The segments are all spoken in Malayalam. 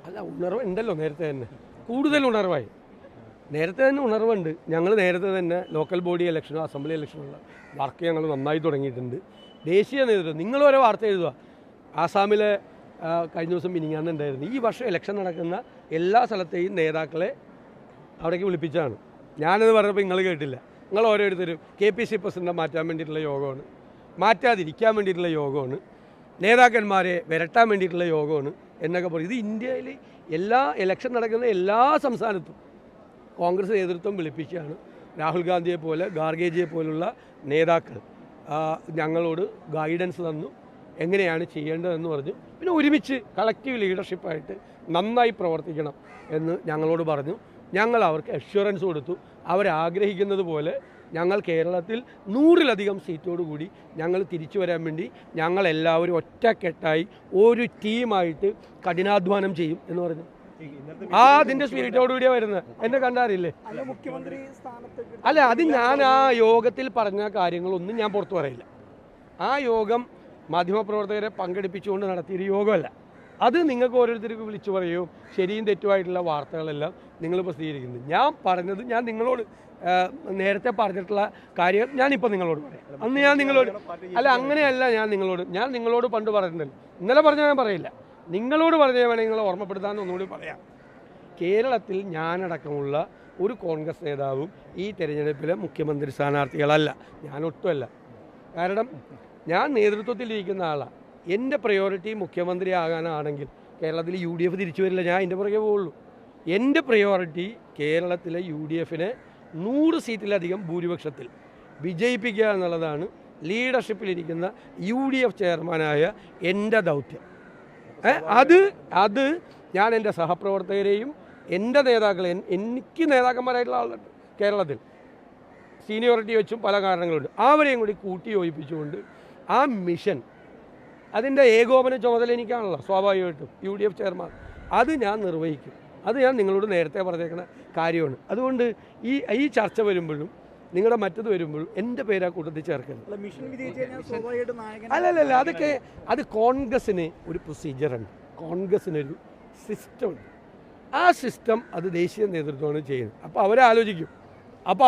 അല്ല, ഉണർവ് ഉണ്ടല്ലോ നേരത്തെ തന്നെ, കൂടുതൽ ഉണർവായി. നേരത്തെ തന്നെ ഉണർവുണ്ട്. ഞങ്ങൾ നേരത്തെ തന്നെ ലോക്കൽ ബോഡി ഇലക്ഷനോ അസംബ്ലി ഇലക്ഷനുള്ള വർക്ക് ഞങ്ങൾ നന്നായി തുടങ്ങിയിട്ടുണ്ട്. ദേശീയ നേതൃത്വം നിങ്ങൾ ഓരോ വാർത്ത എഴുതുക. ആസാമിലെ കഴിഞ്ഞ ദിവസം മിനിങ്ങാന്നുണ്ടായിരുന്നു. ഈ വർഷം ഇലക്ഷൻ നടക്കുന്ന എല്ലാ സ്ഥലത്തെയും നേതാക്കളെ അവിടേക്ക് വിളിപ്പിച്ചാണ്. ഞാനത് പറഞ്ഞപ്പോൾ നിങ്ങൾ കേട്ടില്ല. നിങ്ങൾ ഓരോരുത്തരും KPC പ്രസിഡന്റ് മാറ്റാൻ വേണ്ടിയിട്ടുള്ള യോഗമാണ്, മാറ്റാതിരിക്കാൻ വേണ്ടിയിട്ടുള്ള യോഗമാണ്, നേതാക്കന്മാരെ വരട്ടാൻ വേണ്ടിയിട്ടുള്ള യോഗമാണ് എന്നൊക്കെ പറയും. ഇത് ഇന്ത്യയിൽ എല്ലാ ഇലക്ഷൻ നടക്കുന്ന എല്ലാ സംസ്ഥാനത്തും കോൺഗ്രസ് നേതൃത്വം വിളിപ്പിക്കുകയാണ്. രാഹുൽ ഗാന്ധിയെ പോലെ ഖാർഗേജിയെ പോലുള്ള നേതാക്കൾ ഞങ്ങളോട് ഗൈഡൻസ് തന്നു, എങ്ങനെയാണ് ചെയ്യേണ്ടതെന്ന് പറഞ്ഞു. പിന്നെ ഒരുമിച്ച് കളക്റ്റീവ് ലീഡർഷിപ്പായിട്ട് നന്നായി പ്രവർത്തിക്കണം എന്ന് ഞങ്ങളോട് പറഞ്ഞു. ഞങ്ങൾ അവർക്ക് അഷ്വറൻസ് കൊടുത്തു. അവരാഗ്രഹിക്കുന്നത് പോലെ ഞങ്ങൾ കേരളത്തിൽ 100-ലധികം സീറ്റോടുകൂടി ഞങ്ങൾ തിരിച്ചു വരാൻ വേണ്ടി ഞങ്ങളെല്ലാവരും ഒറ്റക്കെട്ടായി ഒരു ടീമായിട്ട് കഠിനാധ്വാനം ചെയ്യും എന്ന് പറഞ്ഞു. അതിൻ്റെ സ്പിരിറ്റോടുകൂടിയാണ് വരുന്നത്. എന്നെ കണ്ടാറില്ലേ? അല്ല, അത് ഞാൻ ആ യോഗത്തിൽ പറഞ്ഞ കാര്യങ്ങളൊന്നും ഞാൻ പുറത്തു പറയില്ല. ആ യോഗം മാധ്യമപ്രവർത്തകരെ പങ്കെടുപ്പിച്ചുകൊണ്ട് നടത്തിയൊരു യോഗമല്ല. അത് നിങ്ങൾക്ക് ഓരോരുത്തർക്ക് വിളിച്ചു പറയുകയും ശരിയും തെറ്റുമായിട്ടുള്ള വാർത്തകളെല്ലാം നിങ്ങൾ പ്രസിദ്ധീകരിക്കുന്നത്. ഞാൻ പറഞ്ഞത്, ഞാൻ നിങ്ങളോട് നേരത്തെ പറഞ്ഞിട്ടുള്ള കാര്യം ഞാനിപ്പോൾ നിങ്ങളോട് പറയാം. അന്ന് ഞാൻ നിങ്ങളോട് അങ്ങനെയല്ല, ഞാൻ നിങ്ങളോട് പണ്ട് പറഞ്ഞിട്ടുണ്ടല്ലോ. ഇന്നലെ പറഞ്ഞാൽ ഞാൻ പറയില്ല, നിങ്ങളോട് പറഞ്ഞാൽ വേണമെങ്കിൽ നിങ്ങളെ ഓർമ്മപ്പെടുത്താമെന്ന് ഒന്നുകൂടി പറയാം. കേരളത്തിൽ ഞാനടക്കമുള്ള ഒരു കോൺഗ്രസ് നേതാവും ഈ തെരഞ്ഞെടുപ്പിലെ മുഖ്യമന്ത്രി സ്ഥാനാർത്ഥികളല്ല. ഞാനൊട്ടുമല്ല. കാരണം ഞാൻ നേതൃത്വത്തിലിരിക്കുന്ന ആളാണ്. എൻ്റെ പ്രയോറിറ്റി മുഖ്യമന്ത്രി ആകാനാണെങ്കിൽ കേരളത്തിൽ UDF തിരിച്ചു വരില്ല, ഞാൻ എൻ്റെ പുറകെ പോവുള്ളൂ. എൻ്റെ പ്രയോറിറ്റി കേരളത്തിലെ UDFനെ 100 സീറ്റിലധികം ഭൂരിപക്ഷത്തിൽ വിജയിപ്പിക്കുക എന്നുള്ളതാണ് ലീഡർഷിപ്പിലിരിക്കുന്ന UDF ചെയർമാനായ എൻ്റെ ദൗത്യം. അത് ഞാൻ എൻ്റെ സഹപ്രവർത്തകരെയും എൻ്റെ നേതാക്കളെ, എനിക്ക് നേതാക്കന്മാരായിട്ടുള്ള ആളുണ്ട് കേരളത്തിൽ, സീനിയോറിറ്റി വെച്ചും പല കാരണങ്ങളുണ്ട്, അവരെയും കൂടി കൂട്ടി യോജിപ്പിച്ചുകൊണ്ട് ആ മിഷൻ, അതിൻ്റെ ഏകോപന ചുമതല എനിക്കാണല്ലോ സ്വാഭാവികമായിട്ടും UDF ചെയർമാൻ. അത് ഞാൻ നിർവഹിക്കും. അത് ഞാൻ നിങ്ങളോട് നേരത്തെ പറഞ്ഞേക്കുന്ന കാര്യമാണ്. അതുകൊണ്ട് ഈ ചർച്ച വരുമ്പോഴും നിങ്ങളുടെ മറ്റത് വരുമ്പോഴും എൻ്റെ പേരാ കൂട്ടത്തിൽ ചേർക്കുന്നത്. അല്ലല്ല, അത് കോൺഗ്രസ്സിന് ഒരു പ്രൊസീജിയറുണ്ട്, കോൺഗ്രസ്സിനൊരു സിസ്റ്റമുണ്ട്. ആ സിസ്റ്റം അത് ദേശീയ നേതൃത്വമാണ് ചെയ്യുന്നത്. അപ്പോൾ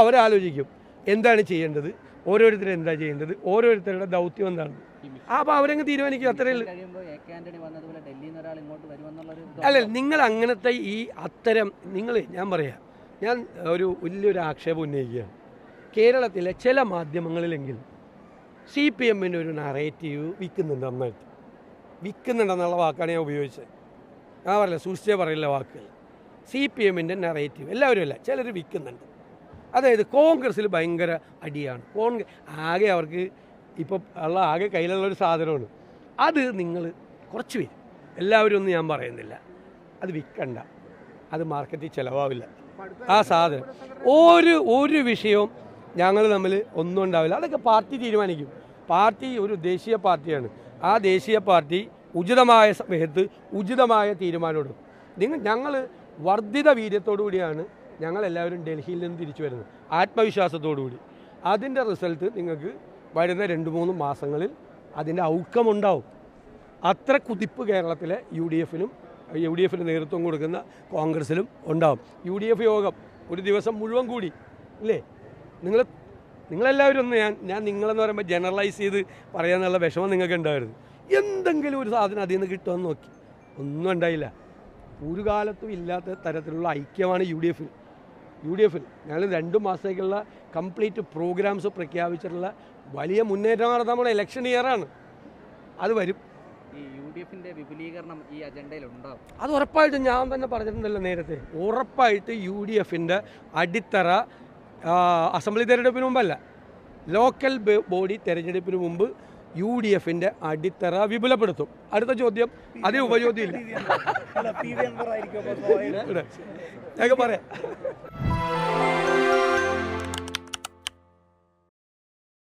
അവരാലോചിക്കും എന്താണ് ചെയ്യേണ്ടത്, ഓരോരുത്തരും എന്താ ചെയ്യേണ്ടത്, ഓരോരുത്തരുടെ ദൗത്യം എന്താണ്. അപ്പോൾ അവരങ്ങ് തീരുമാനിക്കും. അത്രയേ ഉള്ളൂ. അല്ല, നിങ്ങൾ അങ്ങനത്തെ ഞാൻ പറയാം, ഞാൻ വലിയൊരു ആക്ഷേപം ഉന്നയിക്കുകയാണ്. കേരളത്തിലെ ചില മാധ്യമങ്ങളിലെങ്കിലും CPMൻ്റെ ഒരു നറേറ്റീവ് വിൽക്കുന്നുണ്ടെന്നുള്ള വാക്കാണ് ഞാൻ ഉപയോഗിച്ചത്. ഞാൻ പറയില്ല, സൂക്ഷിച്ചേ പറയില്ല വാക്കുകൾ. CPMൻ്റെ നറേറ്റീവ് എല്ലാവരും അല്ല, ചിലർ വിൽക്കുന്നുണ്ട്. അതായത് കോൺഗ്രസ്സിൽ ഭയങ്കര അടിയാണ്, ആകെ അവർക്ക് ഇപ്പോൾ ആകെ കയ്യിലുള്ളൊരു സാധനമാണ്. അത് നിങ്ങൾ കുറച്ച് പേര്, എല്ലാവരും ഒന്നും ഞാൻ പറയുന്നില്ല, അത് വിൽക്കണ്ട, അത് മാർക്കറ്റിൽ ചിലവാവില്ല. ആ സാധനം ഒരു വിഷയവും ഞങ്ങൾ തമ്മിൽ ഒന്നും ഉണ്ടാവില്ല. അതൊക്കെ പാർട്ടി തീരുമാനിക്കും. പാർട്ടി ഒരു ദേശീയ പാർട്ടിയാണ്. ആ ദേശീയ പാർട്ടി ഉചിതമായ സമയത്ത് ഉചിതമായ തീരുമാനമെടുക്കും. ഞങ്ങൾ വർദ്ധിത വീര്യത്തോടു കൂടിയാണ് ഞങ്ങളെല്ലാവരും ഡൽഹിയിൽ നിന്ന് തിരിച്ചു വരുന്നത്, ആത്മവിശ്വാസത്തോടുകൂടി. അതിൻ്റെ റിസൾട്ട് നിങ്ങൾക്ക് വരുന്ന 2-3 മാസങ്ങളിൽ അതിൻ്റെ ഔട്ട്കം ഉണ്ടാവും. അത്ര കുതിപ്പ് കേരളത്തിലെ UDFന് നേതൃത്വം കൊടുക്കുന്ന കോൺഗ്രസ്സിലും ഉണ്ടാവും. UDF യോഗം ഒരു ദിവസം മുഴുവൻ കൂടി ഇല്ലേ? നിങ്ങളെല്ലാവരും ഒന്ന് ഞാൻ നിങ്ങളെന്ന് പറയുമ്പോൾ ജനറലൈസ് ചെയ്ത് പറയാനുള്ള വിഷമം നിങ്ങൾക്ക് ഉണ്ടായിരുന്നു. എന്തെങ്കിലും ഒരു സാധനം അതിൽ നിന്ന് കിട്ടുമെന്ന് നോക്കി, ഒന്നും ഉണ്ടായില്ല. ഒരു കാലത്തും ഇല്ലാത്ത തരത്തിലുള്ള ഐക്യമാണ് UDFിൽ. ഞങ്ങൾ 2 മാസത്തേക്കുള്ള കംപ്ലീറ്റ് പ്രോഗ്രാംസ് പ്രഖ്യാപിച്ചിട്ടുള്ള വലിയ മുന്നേറ്റമാണ്. നമ്മുടെ ഇലക്ഷൻ ഇയറാണ്, അത് വരും. ഈ UDFിൻ്റെ വിപുലീകരണം ഈ അജണ്ടയിൽ ഉണ്ടാവും. അത് ഉറപ്പായിട്ടും ഞാൻ തന്നെ പറഞ്ഞിട്ടുണ്ടല്ലോ നേരത്തെ. ഉറപ്പായിട്ട് UDFിൻ്റെ അടിത്തറ അസംബ്ലി തെരഞ്ഞെടുപ്പിന് മുമ്പല്ല, ലോക്കൽ ബോഡി തെരഞ്ഞെടുപ്പിന് മുമ്പ് UDFിൻ്റെ അടിത്തറ വിപുലപ്പെടുത്തും. അടുത്ത ചോദ്യം, അതിന് ഉപചോദ്യം ഇല്ല, ഞങ്ങൾക്ക് പറയാം.